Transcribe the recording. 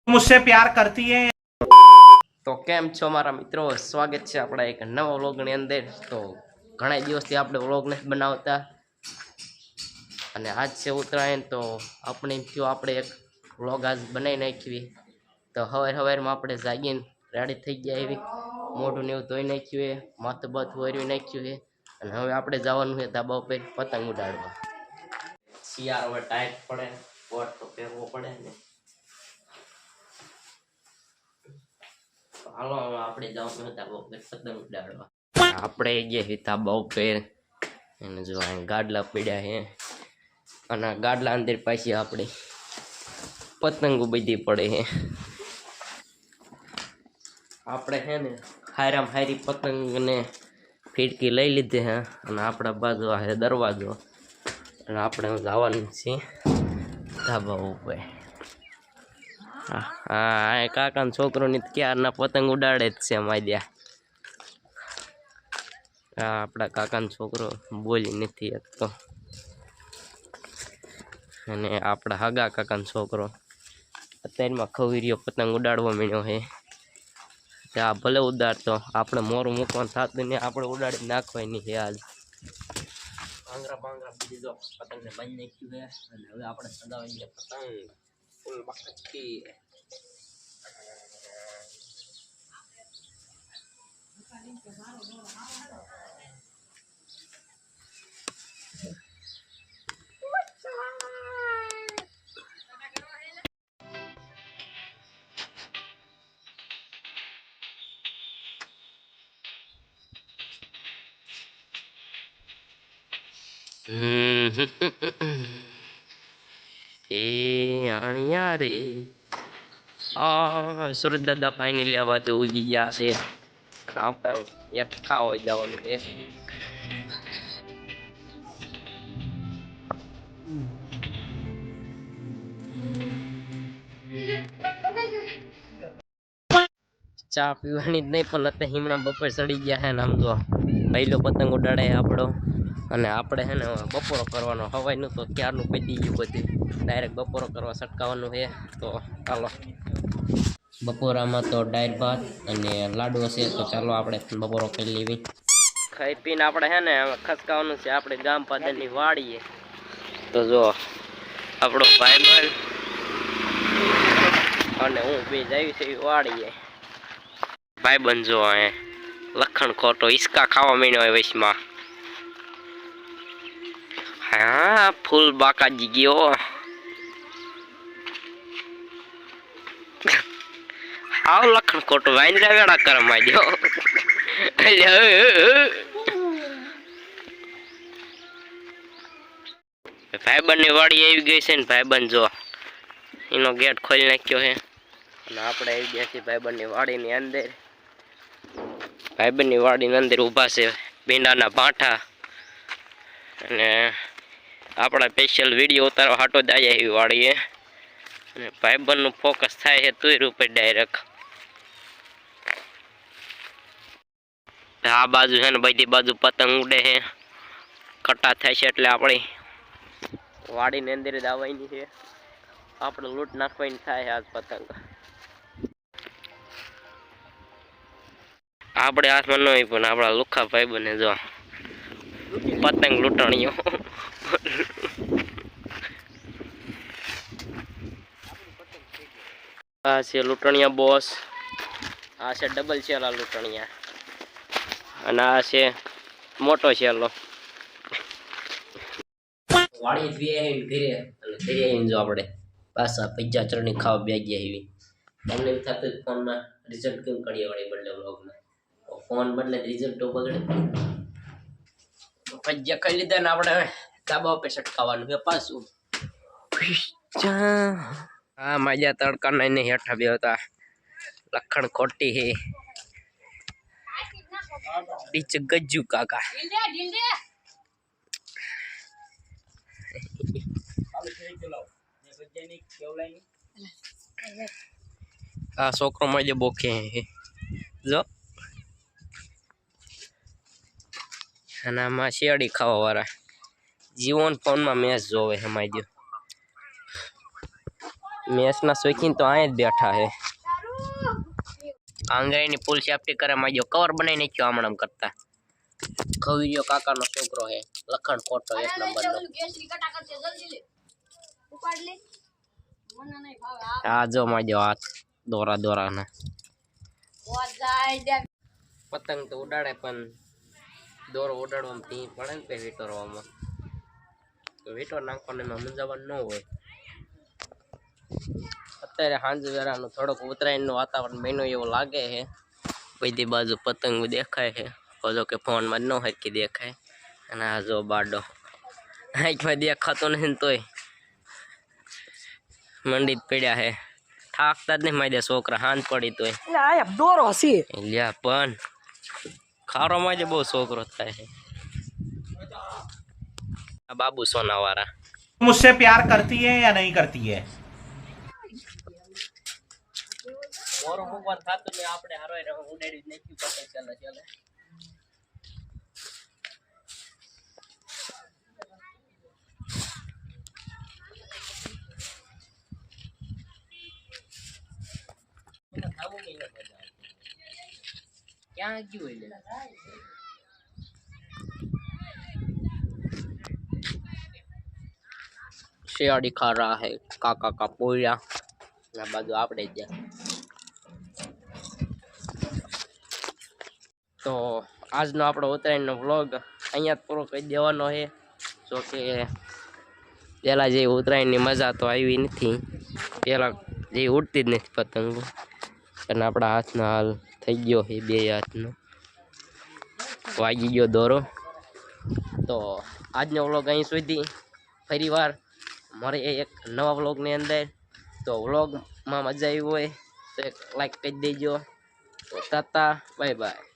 मुझसे प्यार करती है। તો કેમ છો મારા મિત્રો, સ્વાગત છે આપણા એક નવા વ્લોગની અંદર। તો ઘણા દિવસથી આપણે વ્લોગ નથી બનાવતા અને આજ છે ઉત્તરાયણ, તો આપણે એમ થયું આપણે એક વ્લોગ આજ બનાવી નાખીએ। તો સવારમાં આપણે જાગીને રેડી થઈ ગયા, એવી મોઢું ને એવું ધોઈ નાખ્યું છે, માથું બાથું વરવી નાખ્યું છે અને હવે આપણે જવાનું છે ધાબા ઉપર પતંગ ઉડાડવા। શિયાળો હવે ટાઈટ પડે, કોટ તો પહેરવો પડે ને, હાલો આપણે જવાનું ધાબા ઉપર પતંગ ઉડાડવા। આપણે ગયા ધાબા ઉપર અને જો ગાડલા પડ્યા છે અને ગાડલા અંદર પાછી આપણે પતંગો બધી પડે છે। આપણે છે ને હારામ હારી પતંગ ને ફીરકી લઈ લીધી હે અને આપણા બાજુ આ દરવાજો અને આપણે જવાનું છે ધાબા ઉપર। હા કાકાનો છોકરો ની ક્યારના પતંગ ઉડાડે જ છે માર્યા। હા આપણા કાકાનો છોકરો બોલી નથી શકતો અને આપણા હગા કાકાનો છોકરો અત્યારમાં ખવીરીઓ પતંગ ઉડાડવા માંડ્યો છે। ત્યાં ભલે ઉડાડતો, આપણે મોરું મૂકવાનું થતું ને આપણે ઉડાડી નાખવાની છે આજ। ભાંગરા ભાંગરા બીજી જો પતંગને બાંધી નાખ્યું છે અને હવે આપણે સગાવાની પતંગ ફૂલ બાકી। એ આણિયા રે સુરત દાદા ફાઇનલી આવા તો ઉગી ગયા છે। આપણે એક ખાવા જવાનું છે। ચા પીવાની જ નહીં, પણ અત્યારે હિમણા બપોર ચડી ગયા છે ને આમ તો પહેલો પતંગ ઉડાડે આપણો અને આપણે છે ને બપોરો કરવાનો હવાયનું તો ક્યારનું પતી ગયું બધું, ડાયરેક્ટ બપોરો કરવા સટકાવવાનું છે। તો ચાલો બપોરામાં તો દાળ ભાત અને લાડવો છે, તો ચાલો આપણે બપોરો કરી લેવી। ખાઈ પીને આપણે છે ને ખસકાવાનું છે આપણે ગામ પાદરની વાડીએ। તો જો આપણો ભાઈ અને હું બે જઈ છે વાડીએ। ભાઈ બંધો હે લખણ ખોટો ઈસકા ખાવા માંડ્યો હોય વૈશમાં। હા ફૂલ બાકાજી ગયો, આવ લખણ ખોટો વાંદરા વેડા કરવા માંડ્યો। ભાઈબંધ ની વાડી આવી ગઈ છે ને, ભાઈબંધ જો એનો ગેટ ખોલી નાખ્યો છે અને આપણે આવી ગયા છીએ ભાઈબંધ ની વાડીની અંદર। ભાઈબંધની વાડીની અંદર ઊભા છે ભીંડાના ભાંઠા અને આપણા સ્પેશિયલ વિડીયો ઉતારવા હાટો જ આવ્યા એવી વાડીએ અને ભાઈબંધનું ફોકસ થાય છે તુંર ઉપર ડાયરેક્ટ। આ બાજુ છે ને બધી બાજુ પતંગ ઉડે છે, કટા થાય છે એટલે આપણી વાડીની અંદર જ આવવાની છે, આપણે લૂંટ નાખવાની થાય આજ પતંગ। આપણે હાથમાં ન હોય પણ આપણા લુખા ભાઈ બને જો પતંગ લૂંટણીઓ। આ છે લૂંટણીયા બોસ, આ છે ડબલ શેલા લૂંટણીયા અને આ છે મોટો શેલો। વાડી ઘરે અને ઘરે આવીને જો આપણે પાછા પૈસા ચરણી ખાવા બે ગયા એવી। તમને એમ થતું ફોનમાં રિઝલ્ટ કેમ કાઢીએ વળી બદલે વ્લોગમાં, ફોન બદલે રિઝલ્ટ તો બગડે। ભજીયા ખાઈ લીધા ને આપણે ધાબા ઉપર સટકાવાનું છે પાછું। હા મજા તડકા ને હેઠા બે હતા લખણ ખોટી હે ડીચ ગજ્જુ કાકા। આ છોકરો માં જે બોખે જો અને આમાં શેરડી ખાવા વાળા જીવન ફોનમાં મેચ જોવે હમાઈ ગયો। મેચના શોખીન તો અહીંયા જ બેઠા હે આંગળીની પુલ સેફટી કરે માં જો કવર બનાવી નાખ્યો આમણમ કરતા ખવીજો કાકાનો છોકરો હે લખણ ખોટો એક નંબરનો આ જો માજો હાથ દોરા દોરાના પતંગ તો ઉડાડે પણ દોરો ઉડાડવામાં થી પડે ને પે વીટરવામાં તો વીટર નાખવાનો એમાં મૂંઝાવાનું ન હોય અત્યારે સાંજ વેરાનું થોડોક ઉત્તરાયણનું વાતાવરણ મહિનો એવું લાગે છે બધી બાજુ પતંગ દેખાય છે જો કે ફોનમાં ન હરકી દેખાય અને આ જો બાડો આંખમાં દેખાતો નથી ને તોય મંડી પડ્યા છે થાકતા જ નહીં મારે છોકરા હાંજ પડી તોય દોરો છે લ્યા પણ ખારો માં બહુ છોકરો થાય છે આ બાબુ સોના વાળા मुझसे प्यार करती है या नहीं करती है મોરો ભગવાન થાતું ને આપણે હારો ઉડાડી જ નાખ્યું પતંગ ચાલે ચાલે ક્યાં ગયું એટલે શિયાળી ખા રહા હે કાકા કા પોયા આ બાજુ આપણે જ્યાં તો આજનો આપણો ઉત્તરાયણનો વ્લોગ અહીંયા જ પૂરો કરી દેવાનો છે જો કે પહેલાં જે ઉત્તરાયણની મજા તો આવી નથી પહેલાં જે ઉડતી જ નથી પતંગો અને આપણા હાથનો હાલ થઈ ગયો છે બે હાથનો વાગી ગયો દોરો તો આજનો વ્લોગ અહીં સુધી ફરી વાર મારે એક નવા વ્લોગની અંદર તો વ્લોગમાં મજા આવી હોય તો એક લાઈક કરી દેજો તો તાતા બાય બાય